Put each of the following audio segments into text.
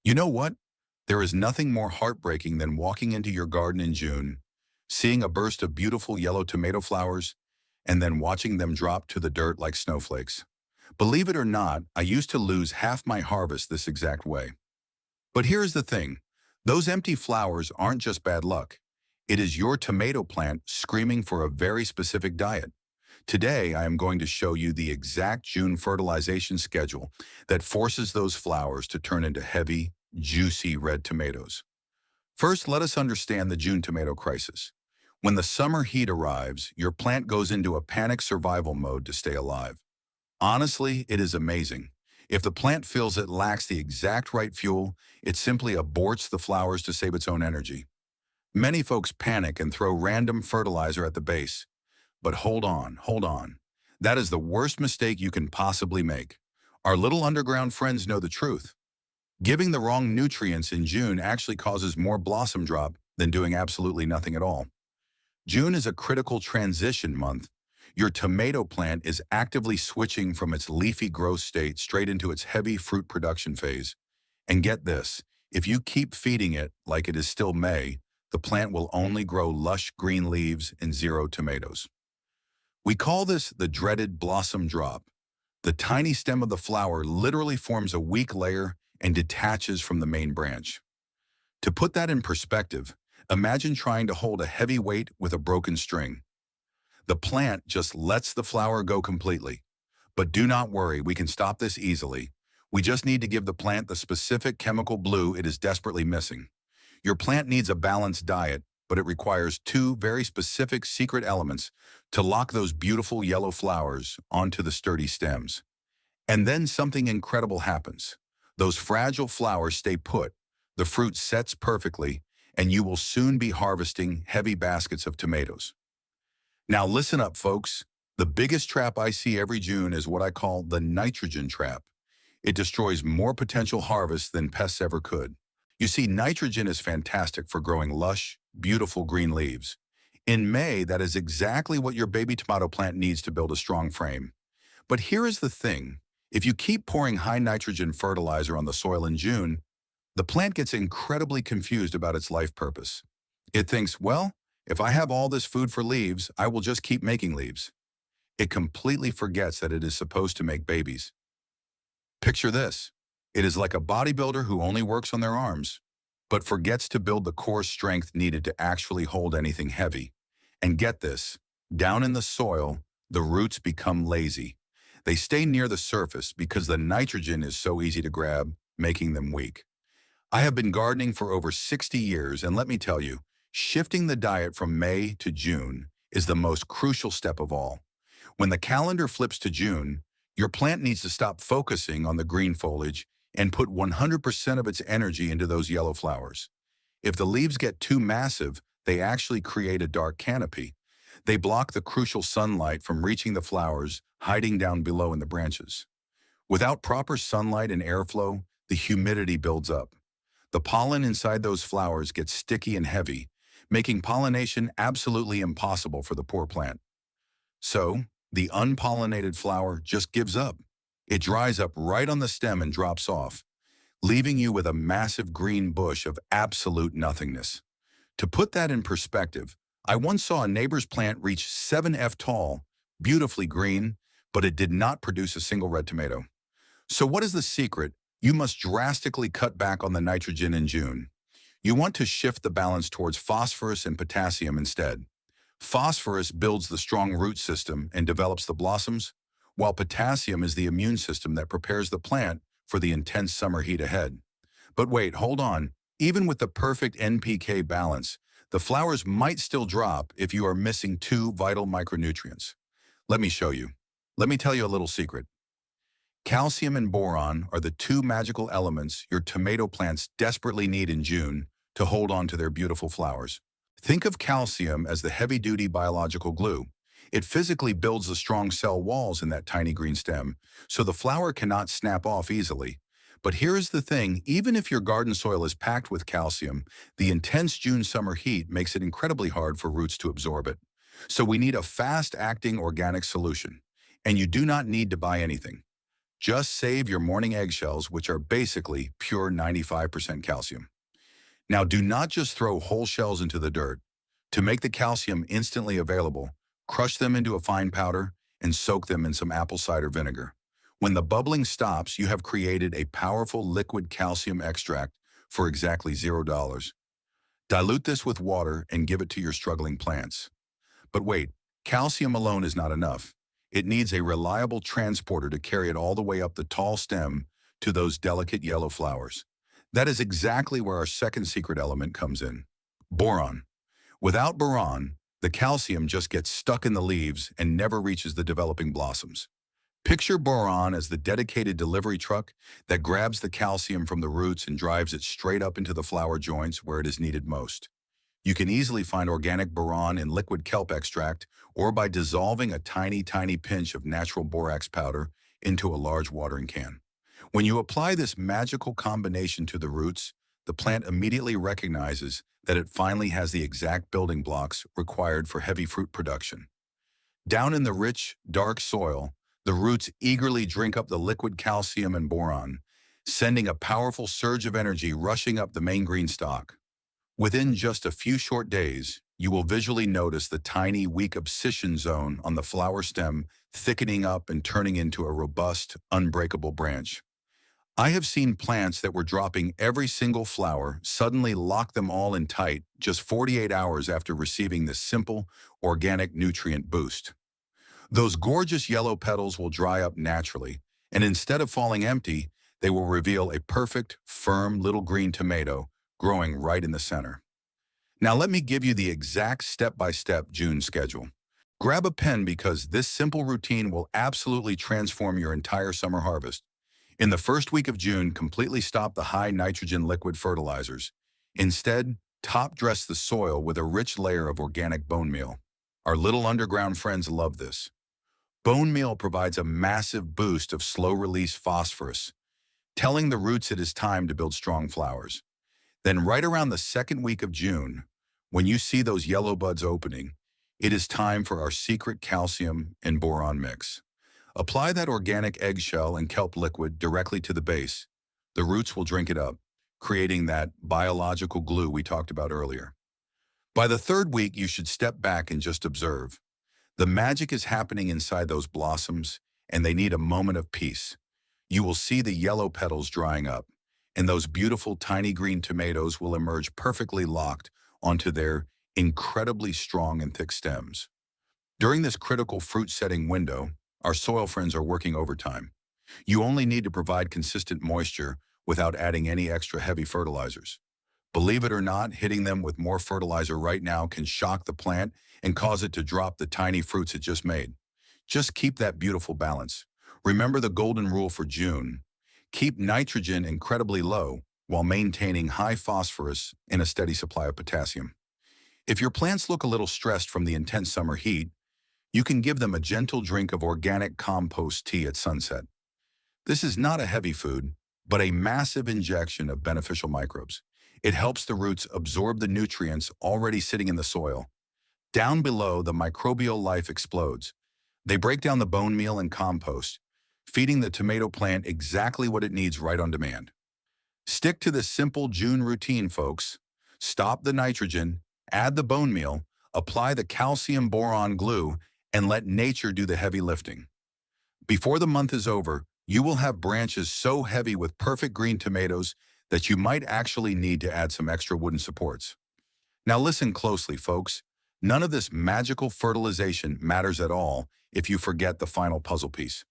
You know what? There is nothing more heartbreaking than walking into your garden in June, seeing a burst of beautiful yellow tomato flowers, and then watching them drop to the dirt like snowflakes. Believe it or not, I used to lose half my harvest this exact way. But here's the thing. Those empty flowers aren't just bad luck. It is your tomato plant screaming for a very specific diet. Today, I am going to show you the exact June fertilization schedule that forces those flowers to turn into heavy, juicy red tomatoes. First, let us understand the June tomato crisis. When the summer heat arrives, your plant goes into a panic survival mode to stay alive. Honestly, it is amazing. If the plant feels it lacks the exact right fuel, it simply aborts the flowers to save its own energy. Many folks panic and throw random fertilizer at the base. But hold on. That is the worst mistake you can possibly make. Our little underground friends know the truth. Giving the wrong nutrients in June actually causes more blossom drop than doing absolutely nothing at all. June is a critical transition month. Your tomato plant is actively switching from its leafy growth state straight into its heavy fruit production phase. And get this, if you keep feeding it like it is still May, the plant will only grow lush green leaves and zero tomatoes. We call this the dreaded blossom drop. The tiny stem of the flower literally forms a weak layer and detaches from the main branch. To put that in perspective, imagine trying to hold a heavy weight with a broken string. The plant just lets the flower go completely. But do not worry, we can stop this easily. We just need to give the plant the specific chemical blue it is desperately missing. Your plant needs a balanced diet, but it requires two very specific secret elements to lock those beautiful yellow flowers onto the sturdy stems. And then something incredible happens. Those fragile flowers stay put, the fruit sets perfectly, and you will soon be harvesting heavy baskets of tomatoes. Now listen up, folks. The biggest trap I see every June is what I call the nitrogen trap. It destroys more potential harvests than pests ever could. You see, nitrogen is fantastic for growing lush, beautiful green leaves. In May, that is exactly what your baby tomato plant needs to build a strong frame. But here is the thing. If you keep pouring high nitrogen fertilizer on the soil in June, the plant gets incredibly confused about its life purpose. It thinks, well, if I have all this food for leaves, I will just keep making leaves. It completely forgets that it is supposed to make babies. Picture this. It is like a bodybuilder who only works on their arms, but forgets to build the core strength needed to actually hold anything heavy. And get this, down in the soil, the roots become lazy. They stay near the surface because the nitrogen is so easy to grab, making them weak. I have been gardening for over 60 years, and let me tell you, shifting the diet from May to June is the most crucial step of all. When the calendar flips to June, your plant needs to stop focusing on the green foliage and put 100% of its energy into those yellow flowers. If the leaves get too massive, they actually create a dark canopy. They block the crucial sunlight from reaching the flowers, hiding down below in the branches. Without proper sunlight and airflow, the humidity builds up. The pollen inside those flowers gets sticky and heavy, making pollination absolutely impossible for the poor plant. So, the unpollinated flower just gives up. It dries up right on the stem and drops off, leaving you with a massive green bush of absolute nothingness. To put that in perspective, I once saw a neighbor's plant reach 7 feet tall, beautifully green, but it did not produce a single red tomato. So what is the secret? You must drastically cut back on the nitrogen in June. You want to shift the balance towards phosphorus and potassium instead. Phosphorus builds the strong root system and develops the blossoms, while potassium is the immune system that prepares the plant for the intense summer heat ahead. But wait, hold on. Even with the perfect NPK balance, the flowers might still drop if you are missing two vital micronutrients. Let me show you. Let me tell you a little secret. Calcium and boron are the two magical elements your tomato plants desperately need in June to hold on to their beautiful flowers. Think of calcium as the heavy-duty biological glue. It physically builds the strong cell walls in that tiny green stem, so the flower cannot snap off easily. But here's the thing, even if your garden soil is packed with calcium, the intense June summer heat makes it incredibly hard for roots to absorb it. So we need a fast-acting organic solution. And you do not need to buy anything. Just save your morning eggshells, which are basically pure 95% calcium. Now, do not just throw whole shells into the dirt. To make the calcium instantly available, crush them into a fine powder and soak them in some apple cider vinegar. When the bubbling stops, you have created a powerful liquid calcium extract for exactly $0. Dilute this with water and give it to your struggling plants. But wait, calcium alone is not enough. It needs a reliable transporter to carry it all the way up the tall stem to those delicate yellow flowers. That is exactly where our second secret element comes in: boron. Without boron, the calcium just gets stuck in the leaves and never reaches the developing blossoms. Picture boron as the dedicated delivery truck that grabs the calcium from the roots and drives it straight up into the flower joints where it is needed most. You can easily find organic boron in liquid kelp extract or by dissolving a tiny pinch of natural borax powder into a large watering can. When you apply this magical combination to the roots, the plant immediately recognizes that it finally has the exact building blocks required for heavy fruit production. Down in the rich, dark soil, the roots eagerly drink up the liquid calcium and boron, sending a powerful surge of energy rushing up the main green stalk. Within just a few short days, you will visually notice the tiny, weak abscission zone on the flower stem thickening up and turning into a robust, unbreakable branch. I have seen plants that were dropping every single flower suddenly lock them all in tight just 48 hours after receiving this simple, organic nutrient boost. Those gorgeous yellow petals will dry up naturally, and instead of falling empty, they will reveal a perfect, firm little green tomato growing right in the center. Now let me give you the exact step-by-step June schedule. Grab a pen because this simple routine will absolutely transform your entire summer harvest. In the first week of June, completely stop the high nitrogen liquid fertilizers. Instead, top-dress the soil with a rich layer of organic bone meal. Our little underground friends love this. Bone meal provides a massive boost of slow-release phosphorus, telling the roots it is time to build strong flowers. Then right around the second week of June, when you see those yellow buds opening, it is time for our secret calcium and boron mix. Apply that organic eggshell and kelp liquid directly to the base. The roots will drink it up, creating that biological glue we talked about earlier. By the third week, you should step back and just observe. The magic is happening inside those blossoms, and they need a moment of peace. You will see the yellow petals drying up, and those beautiful tiny green tomatoes will emerge perfectly locked onto their incredibly strong and thick stems. During this critical fruit-setting window, our soil friends are working overtime. You only need to provide consistent moisture without adding any extra heavy fertilizers. Believe it or not, hitting them with more fertilizer right now can shock the plant and cause it to drop the tiny fruits it just made. Just keep that beautiful balance. Remember the golden rule for June. Keep nitrogen incredibly low while maintaining high phosphorus and a steady supply of potassium. If your plants look a little stressed from the intense summer heat, you can give them a gentle drink of organic compost tea at sunset. This is not a heavy food, but a massive injection of beneficial microbes. It helps the roots absorb the nutrients already sitting in the soil. Down below, the microbial life explodes. They break down the bone meal and compost, feeding the tomato plant exactly what it needs right on demand. Stick to this simple June routine, folks. Stop the nitrogen, add the bone meal, apply the calcium boron glue, and let nature do the heavy lifting. Before the month is over, you will have branches so heavy with perfect green tomatoes that you might actually need to add some extra wooden supports. Now listen closely, folks. None of this magical fertilization matters at all if you forget the final puzzle piece.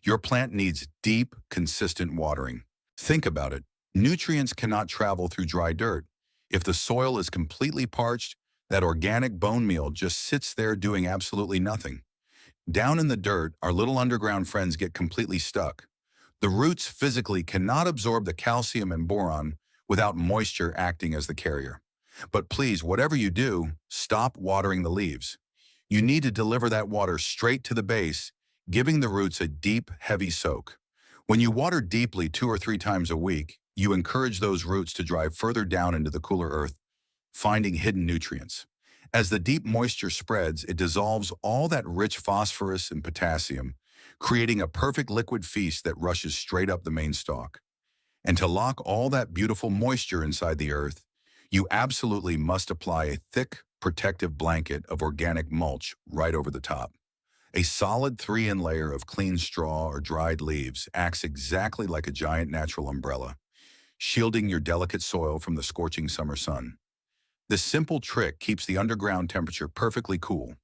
Your plant needs deep, consistent watering. Think about it. Nutrients cannot travel through dry dirt. If the soil is completely parched, that organic bone meal just sits there doing absolutely nothing. Down in the dirt, our little underground friends get completely stuck. The roots physically cannot absorb the calcium and boron without moisture acting as the carrier. But please, whatever you do, stop watering the leaves. You need to deliver that water straight to the base, giving the roots a deep, heavy soak. When you water deeply 2 or 3 times a week, you encourage those roots to drive further down into the cooler earth, finding hidden nutrients. As the deep moisture spreads, it dissolves all that rich phosphorus and potassium, creating a perfect liquid feast that rushes straight up the main stalk. And to lock all that beautiful moisture inside the earth, you absolutely must apply a thick, protective blanket of organic mulch right over the top. A solid 3-in layer of clean straw or dried leaves acts exactly like a giant natural umbrella, shielding your delicate soil from the scorching summer sun. This simple trick keeps the underground temperature perfectly cool.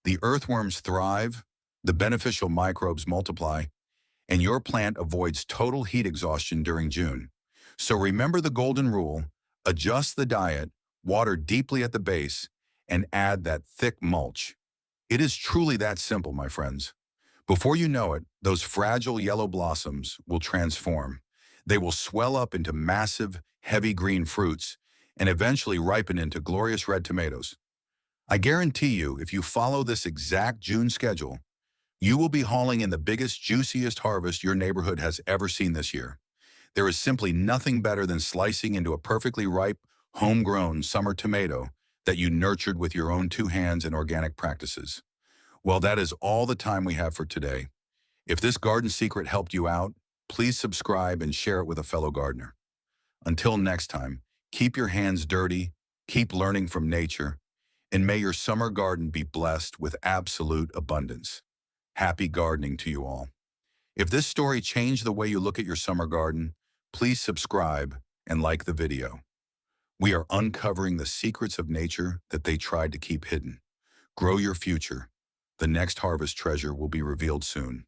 The earthworms thrive, the beneficial microbes multiply, and your plant avoids total heat exhaustion during June. So remember the golden rule: adjust the diet, water deeply at the base, and add that thick mulch. It is truly that simple, my friends. Before you know it, those fragile yellow blossoms will transform. They will swell up into massive, heavy green fruits and eventually ripen into glorious red tomatoes. I guarantee you, if you follow this exact June schedule, you will be hauling in the biggest, juiciest harvest your neighborhood has ever seen this year. There is simply nothing better than slicing into a perfectly ripe, homegrown summer tomato that you nurtured with your own two hands and organic practices. Well, that is all the time we have for today. If this garden secret helped you out, please subscribe and share it with a fellow gardener. Until next time, keep your hands dirty, keep learning from nature, and may your summer garden be blessed with absolute abundance. Happy gardening to you all. If this story changed the way you look at your summer garden, please subscribe and like the video. We are uncovering the secrets of nature that they tried to keep hidden. Grow your future. The next harvest treasure will be revealed soon.